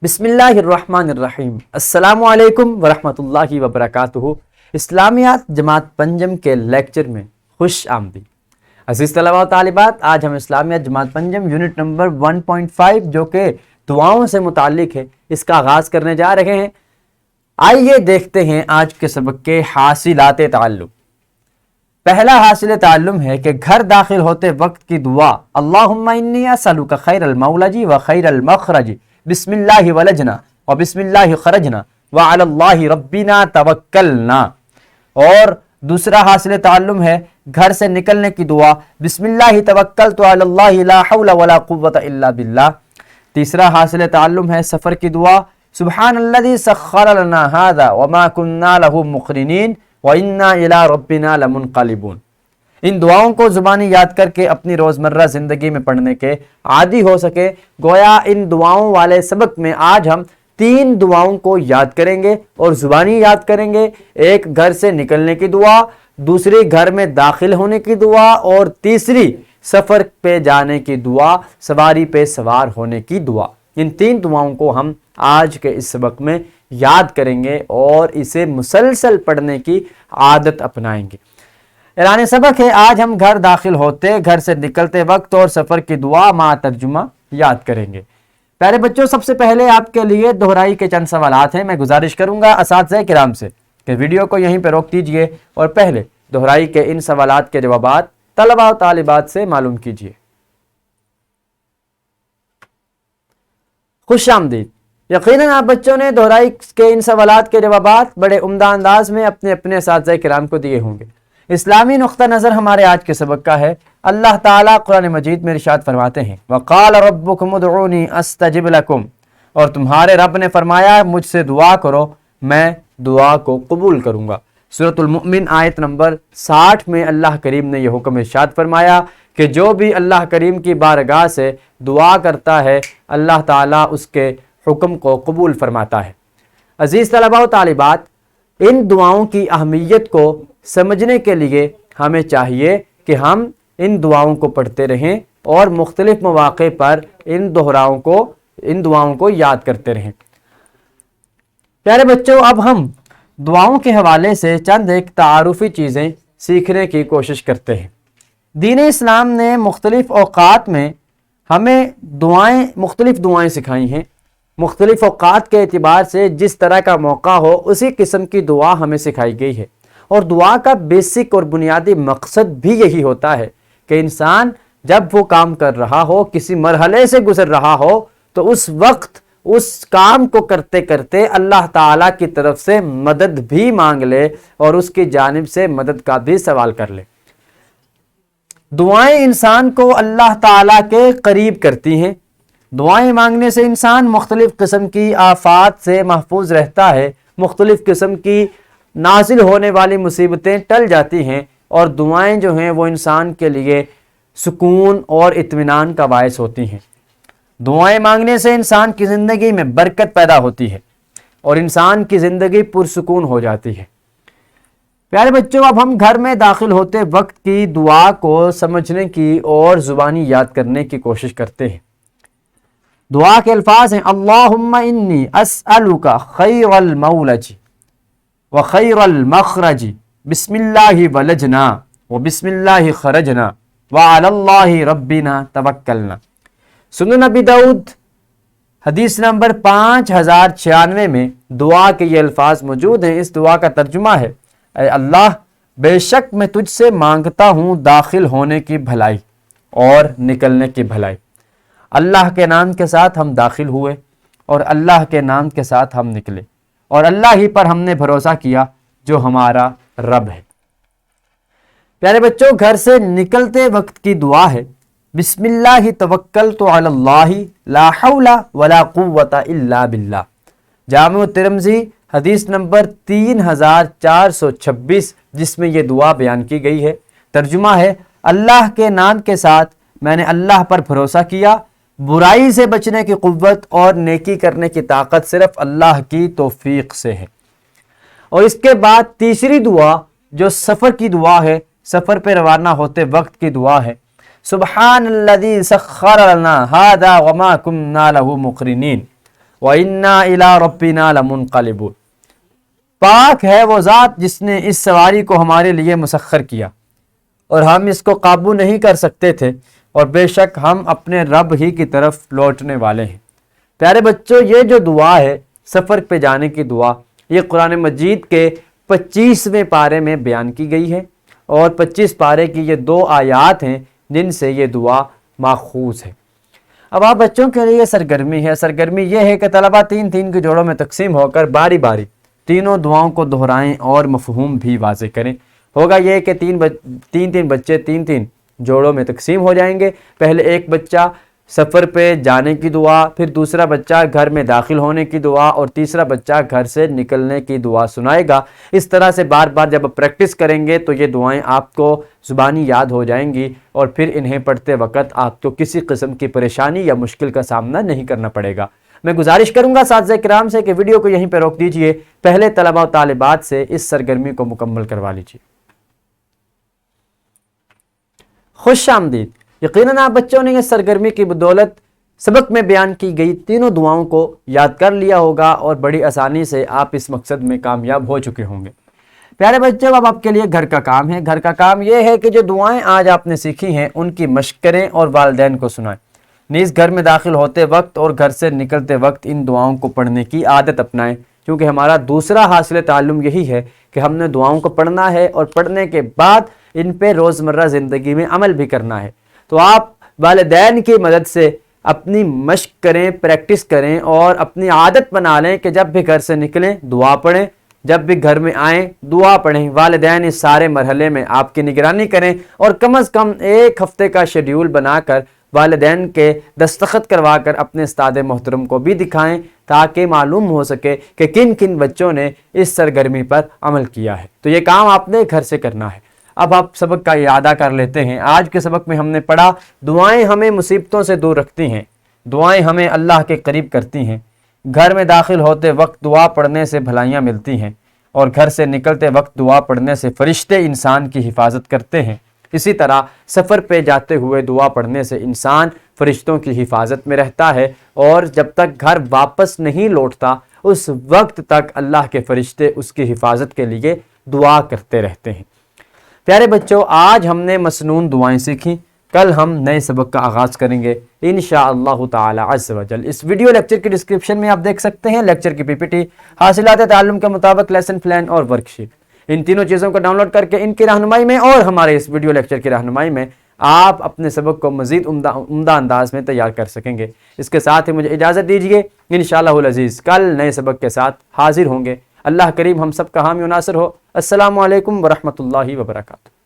بسم اللہ الرحمن الرحیم۔ السلام علیکم ورحمۃ اللہ وبرکاتہ۔ اسلامیات جماعت پنجم کے لیکچر میں خوش آمدید۔ عزیز طلباء و طالبات، آج ہم اسلامیات جماعت پنجم یونٹ نمبر 1.5 جو کہ دعاؤں سے متعلق ہے، اس کا آغاز کرنے جا رہے ہیں۔ آئیے دیکھتے ہیں آج کے سبق کے حاصلات تعلم۔ پہلا حاصل تعلم ہے کہ گھر داخل ہوتے وقت کی دعا اللہم انی اسألک خیر المولج و خیر المخرج بسم اللہ ولجنا و بسم اللہ خرجنا وعلی اللہ ربنا توکلنا۔ اور دوسرا حاصل تعلم ہے گھر سے نکلنے کی دعا بسم اللہ توکلت علی اللہ لا حول ولا قوة الا باللہ۔ تیسرا حاصل تعلم ہے سفر کی دعا سبحان الذی سخر لنا ھذا وما كنا له مقرنین وَإِنَّا إِلَىٰ رَبِّنَا لَمُنْقَلِبُونَ۔ ان دعاؤں کو زبانی یاد کر کے اپنی روزمرہ زندگی میں پڑھنے کے عادی ہو سکے۔ گویا ان دعاؤں والے سبق میں آج ہم 3 دعاؤں کو یاد کریں گے اور زبانی یاد کریں گے۔ ایک گھر سے نکلنے کی دعا، دوسری گھر میں داخل ہونے کی دعا، اور تیسری سفر پہ جانے کی دعا، سواری پہ سوار ہونے کی دعا۔ ان 3 دعاؤں کو ہم آج کے اس سبق میں یاد کریں گے اور اسے مسلسل پڑھنے کی عادت اپنائیں گے۔ اعلان سبق ہے، آج ہم گھر داخل ہوتے، گھر سے نکلتے وقت اور سفر کی دعا مع ترجمہ یاد کریں گے۔ پیارے بچوں، سب سے پہلے آپ کے لیے دہرائی کے چند سوالات ہیں۔ میں گزارش کروں گا اساتذہ کرام سے کہ ویڈیو کو یہیں پہ روک دیجئے اور پہلے دہرائی کے ان سوالات کے جوابات طلباء و طالبات سے معلوم کیجئے۔ خوش آمدید۔ یقیناً آپ بچوں نے دہرائی کے ان سوالات کے جوابات بڑے عمدہ انداز میں اپنے اپنے اساتذہ کرام کو دیے ہوں گے۔ اسلامی نقطہ نظر ہمارے آج کے سبق کا ہے۔ اللہ تعالیٰ قرآن مجید میں ارشاد فرماتے ہیں وَقَالَ رَبُّكُمُ ادْعُونِي أَسْتَجِبْ لَكُمْ، اور تمہارے رب نے فرمایا مجھ سے دعا کرو میں دعا کو قبول کروں گا۔ سورۃ المؤمن آیت نمبر 60 میں اللہ کریم نے یہ حکم ارشاد فرمایا کہ جو بھی اللہ کریم کی بارگاہ سے دعا کرتا ہے اللہ تعالیٰ اس کے حکم کو قبول فرماتا ہے۔ عزیز طلباء و طالبات، ان دعاؤں کی اہمیت کو سمجھنے کے لیے ہمیں چاہیے کہ ہم ان دعاؤں کو پڑھتے رہیں اور مختلف مواقع پر ان دعاؤں کو یاد کرتے رہیں۔ پیارے بچوں، اب ہم دعاؤں کے حوالے سے چند ایک تعارفی چیزیں سیکھنے کی کوشش کرتے ہیں۔ دین اسلام نے مختلف اوقات میں ہمیں مختلف دعائیں سکھائی ہیں۔ مختلف اوقات کے اعتبار سے جس طرح کا موقع ہو اسی قسم کی دعا ہمیں سکھائی گئی ہے، اور دعا کا بیسک اور بنیادی مقصد بھی یہی ہوتا ہے کہ انسان جب وہ کام کر رہا ہو، کسی مرحلے سے گزر رہا ہو، تو اس وقت اس کام کو کرتے کرتے اللہ تعالیٰ کی طرف سے مدد بھی مانگ لے اور اس کی جانب سے مدد کا بھی سوال کر لے۔ دعائیں انسان کو اللہ تعالیٰ کے قریب کرتی ہیں۔ دعائیں مانگنے سے انسان مختلف قسم کی آفات سے محفوظ رہتا ہے، مختلف قسم کی نازل ہونے والی مصیبتیں ٹل جاتی ہیں، اور دعائیں جو ہیں وہ انسان کے لیے سکون اور اطمینان کا باعث ہوتی ہیں۔ دعائیں مانگنے سے انسان کی زندگی میں برکت پیدا ہوتی ہے اور انسان کی زندگی پرسکون ہو جاتی ہے۔ پیارے بچوں، اب ہم گھر میں داخل ہوتے وقت کی دعا کو سمجھنے کی اور زبانی یاد کرنے کی کوشش کرتے ہیں۔ دعا کے الفاظ ہیں اللہم انی اسألک خیر المولج و خیر المخرج بسم اللہ ولجنا و بسم اللہ خرجنا وعلی اللہ ربنا توکلنا۔ سنن نبی داؤد حدیث نمبر 5096 میں دعا کے یہ الفاظ موجود ہیں۔ اس دعا کا ترجمہ ہے اے اللہ، بے شک میں تجھ سے مانگتا ہوں داخل ہونے کی بھلائی اور نکلنے کی بھلائی۔ اللہ کے نام کے ساتھ ہم داخل ہوئے اور اللہ کے نام کے ساتھ ہم نکلے، اور اللہ ہی پر ہم نے بھروسہ کیا جو ہمارا رب ہے۔ پیارے بچوں، گھر سے نکلتے وقت کی دعا ہے بسم اللہ توکلت علی اللہ لا حول ولا قوة الا باللہ۔ جامع ترمذی حدیث نمبر 3426 جس میں یہ دعا بیان کی گئی ہے۔ ترجمہ ہے اللہ کے نام کے ساتھ میں نے اللہ پر بھروسہ کیا، برائی سے بچنے کی قوت اور نیکی کرنے کی طاقت صرف اللہ کی توفیق سے ہے۔ اور اس کے بعد تیسری دعا جو سفر کی دعا ہے، سفر پہ روانہ ہوتے وقت کی دعا ہے سبحان الذی سخر لنا ھذا وما كنا له مقرنین وَإِنَّا إِلَىٰ رَبِّنَا لَمُنْقَلِبُونَ۔ پاک ہے وہ ذات جس نے اس سواری کو ہمارے لیے مسخر کیا اور ہم اس کو قابو نہیں کر سکتے تھے، اور بے شک ہم اپنے رب ہی کی طرف لوٹنے والے ہیں۔ پیارے بچوں، یہ جو دعا ہے سفر پہ جانے کی دعا، یہ قرآن مجید کے 25ویں پارے میں بیان کی گئی ہے، اور 25 پارے کی یہ 2 آیات ہیں جن سے یہ دعا ماخوذ ہے۔ اب آپ بچوں کے لیے سرگرمی ہے۔ سرگرمی یہ ہے کہ طلبہ 3 کے جوڑوں میں تقسیم ہو کر باری باری تینوں دعاؤں کو دہرائیں اور مفہوم بھی واضح کریں۔ ہوگا یہ کہ تین بچے 3 جوڑوں میں تقسیم ہو جائیں گے۔ پہلے ایک بچہ سفر پہ جانے کی دعا، پھر دوسرا بچہ گھر میں داخل ہونے کی دعا، اور تیسرا بچہ گھر سے نکلنے کی دعا سنائے گا۔ اس طرح سے بار بار جب آپ پریکٹس کریں گے تو یہ دعائیں آپ کو زبانی یاد ہو جائیں گی، اور پھر انہیں پڑھتے وقت آپ کو کسی قسم کی پریشانی یا مشکل کا سامنا نہیں کرنا پڑے گا۔ میں گزارش کروں گا اساتذہ کرام سے کہ ویڈیو کو یہیں پہ روک دیجئے، پہلے طلبہ و طالبات سے اس سرگرمی کو مکمل کروا لیجئے۔ خوش آمدید۔ یقیناً آپ بچوں نے اس سرگرمی کی بدولت سبق میں بیان کی گئی تینوں دعاؤں کو یاد کر لیا ہوگا، اور بڑی آسانی سے آپ اس مقصد میں کامیاب ہو چکے ہوں گے۔ پیارے بچوں، اب آپ کے لیے گھر کا کام ہے۔ گھر کا کام یہ ہے کہ جو دعائیں آج آپ نے سیکھی ہیں ان کی مشق کریں اور والدین کو سنائیں۔ نیز گھر میں داخل ہوتے وقت اور گھر سے نکلتے وقت ان دعاؤں کو پڑھنے کی عادت اپنائیں، کیونکہ ہمارا دوسرا حاصل تعلم یہی ہے کہ ہم نے دعاؤں کو پڑھنا ہے، اور پڑھنے کے بعد ان پہ روزمرہ زندگی میں عمل بھی کرنا ہے۔ تو آپ والدین کی مدد سے اپنی مشق کریں، پریکٹس کریں، اور اپنی عادت بنا لیں کہ جب بھی گھر سے نکلیں دعا پڑھیں، جب بھی گھر میں آئیں دعا پڑھیں۔ والدین اس سارے مرحلے میں آپ کی نگرانی کریں، اور کم از کم 1 ہفتے کا شیڈیول بنا کر والدین کے دستخط کروا کر اپنے استاد محترم کو بھی دکھائیں، تاکہ معلوم ہو سکے کہ کن کن بچوں نے اس سرگرمی پر عمل کیا ہے۔ تو یہ کام آپ نے گھر سے کرنا ہے۔ اب آپ سبق کا اعادہ کر لیتے ہیں۔ آج کے سبق میں ہم نے پڑھا دعائیں ہمیں مصیبتوں سے دور رکھتی ہیں، دعائیں ہمیں اللہ کے قریب کرتی ہیں، گھر میں داخل ہوتے وقت دعا پڑھنے سے بھلائیاں ملتی ہیں، اور گھر سے نکلتے وقت دعا پڑھنے سے فرشتے انسان کی حفاظت کرتے ہیں۔ اسی طرح سفر پہ جاتے ہوئے دعا پڑھنے سے انسان فرشتوں کی حفاظت میں رہتا ہے، اور جب تک گھر واپس نہیں لوٹتا اس وقت تک اللہ کے فرشتے اس کی حفاظت کے لیے دعا کرتے رہتے ہیں۔ پیارے بچوں، آج ہم نے مسنون دعائیں سیکھیں، کل ہم نئے سبق کا آغاز کریں گے انشاءاللہ تعالی عز و جل۔ اس ویڈیو لیکچر کی ڈسکرپشن میں آپ دیکھ سکتے ہیں لیکچر کی PPT، حاصلات تعلم کے مطابق لیسن پلان اور ورک شیٹ۔ ان تینوں چیزوں کو ڈاؤن لوڈ کر کے ان کی رہنمائی میں اور ہمارے اس ویڈیو لیکچر کی رہنمائی میں آپ اپنے سبق کو مزید عمدہ انداز میں تیار کر سکیں گے۔ اس کے ساتھ ہی مجھے اجازت دیجیے، انشاءاللہ العزیز کل نئے سبق کے ساتھ حاضر ہوں گے۔ اللہ کریم ہم سب کا حامی و ناصر ہو۔ السلام علیکم ورحمۃ اللہ وبرکاتہ۔